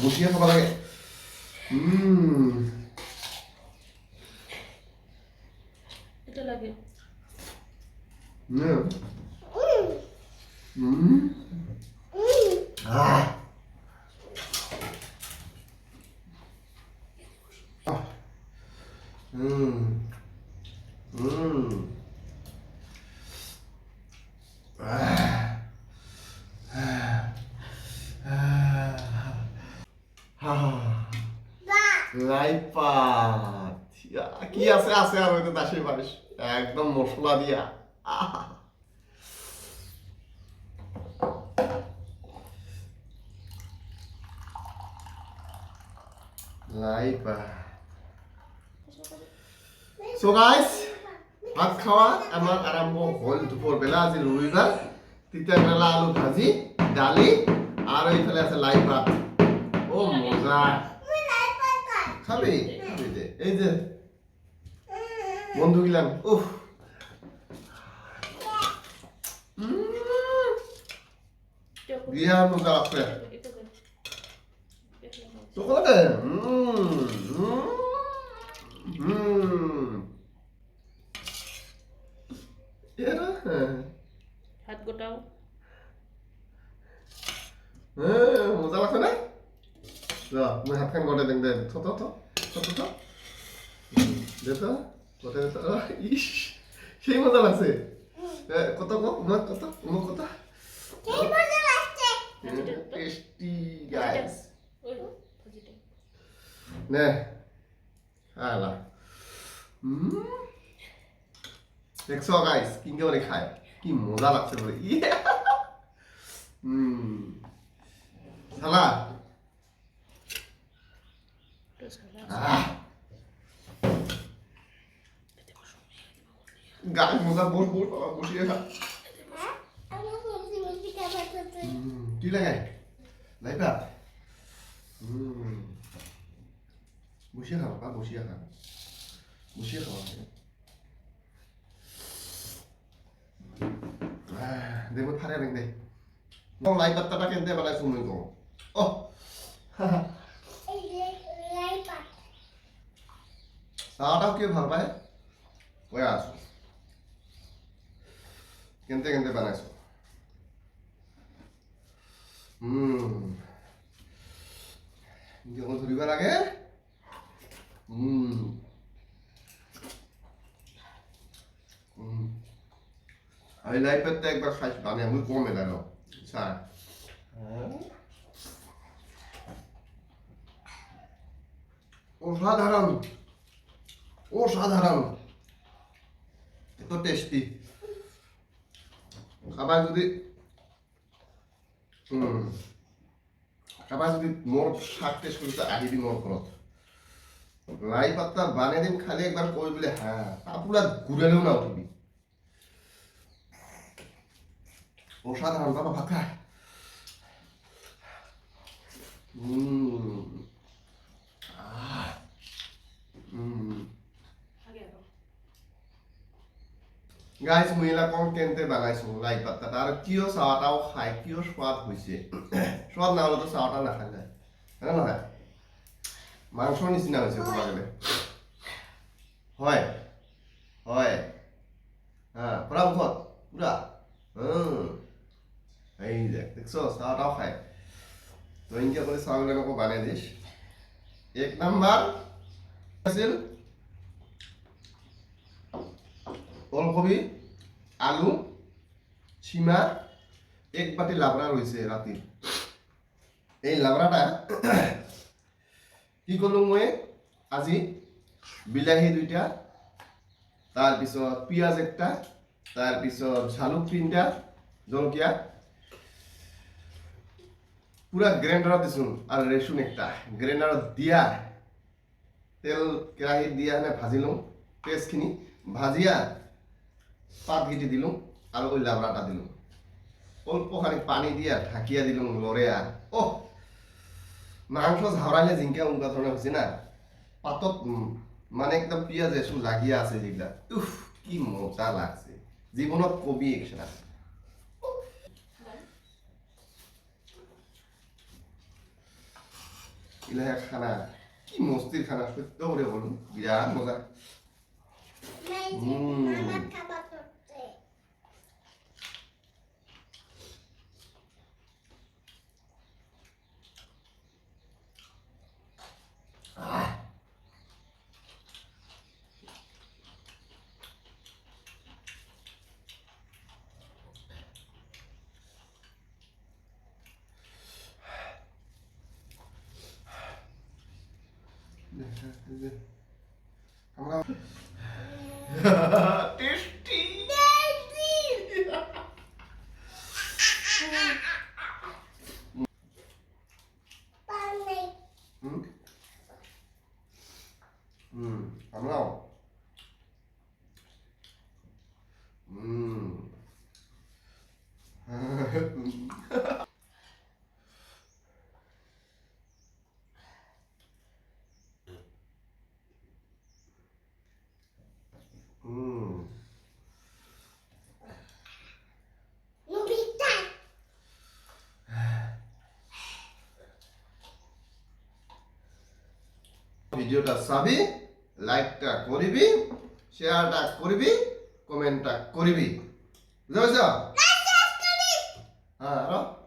বসিয়ে খাব লাগে এটা লাগে Ah. লাইপাত কি আছে আছে আর ওই তো দাসি বারিশ একদম মশলা দিয়া লাইপা সো গাইস ভাত খাওয়া আমার আরম্ভ হল দুপুরবেলা আজি রবিবার তিতার বেলা আলু ভাজি ডালি আর ওইখানে আছে লাই ভাত ও মজা খাবি খাবি দে এই যে বন্ধু গিলাম উফ দিয়া মজা আছে চকলেটে এরা হাত গোটাও মজা লাগছে না মই হাতখান গটে দেখ দে থ দে তো গটে দে তো ইস সেই মজা লাগছে কত উমা কত টেস্টি গাইস নে আলা দেখছো গাইস কিংকে বলে খায় কি মজা লাগছে বলে সালা গাছ মজা বসিয়ে খা কি লাগে লাইপা বসিয়ে খাবা বসিয়ে খা দেখো ফারে রেং দে লাই পাত্তাটা কেনতে বানাইছো মই কও ও চাহটাও কি ভাল পায় কৈ আছো কেনতে বানাইছো যখন ধরিব লাগে আমি লাই পাত্তা একবার খাইছি আমি আমি কমে গেল স্যার অসাধারণ এত টেস্টি খাবার যদি মোর শাক টেস্ট করতে আহিবি মোর ঘৰত লাই পাত্তা বানাই দিম খালি একবার কই বলে হ্যাঁ আপুরা ঘুরালেও না উঠিবি অসাধারণ বাবা ভাত খা গাইস মহিলা কম কেনতে বানাইছো লাই পাত্তাটা আর কিয় চাওয়াটাও খাই কিয় সোৱাদ হৈছে সোৱাদ না হলে তো চাওয়াটা না খাই যায় হ্যাঁ নহয় মাংসৰ নিচিনা হৈছে ক'ব গ'লে হয় হ্যাঁ পুরা মুখত পুরা এই যে দেখছো চাওয়াটাও খাই তো ইনকে করে চাওয়াগুলোকে বানাই দিস এক নাম্বার আছিল ওলকবি আলু সীমা এক বাটি লাবড়া রয়েছে রাতে এই লাবড়াটা কি করলো মই আজি বিলাহী দুইটা তাৰপিছত পিঁয়াজ একটা তাৰপিছত ঝালুক তিনটা জলকীয়া পুরা গ্রাইন্ডারত দিছো আর রেসুন একটা গ্রাইন্ডারত দিয়া তেল কেৰাহীত দিয়া নে ভাজিলো পেস্টখিনি ভাজিয়া পাতগিটি দিলুম আর ওই লাবড়াটা দিলুম অল্প খানি পানি দিয়া ঢাকিয়া দিলুম লড়েয়া ও মাংস ঝাউরাইলে জিংকা উনকা ধরনের হয়েছে না পাতত মানে একদম পিঁয়াজ এসু লাগিয়া আছে যেগুলা উফ কি মজা লাগছে জীবনত কবি একসাথে ইলাহে খানা কি মস্তির খানা সত্য করে বলুন বিরাট মজা আমার খাবার করতে আমরা টেস্টি পানি আমরাও নুবিতা ভিডিওটা চাবি লাইকটা করবি শেয়ারটা করবি কমেন্টটা করবি বুঝা পাইছ হ্যাঁ আর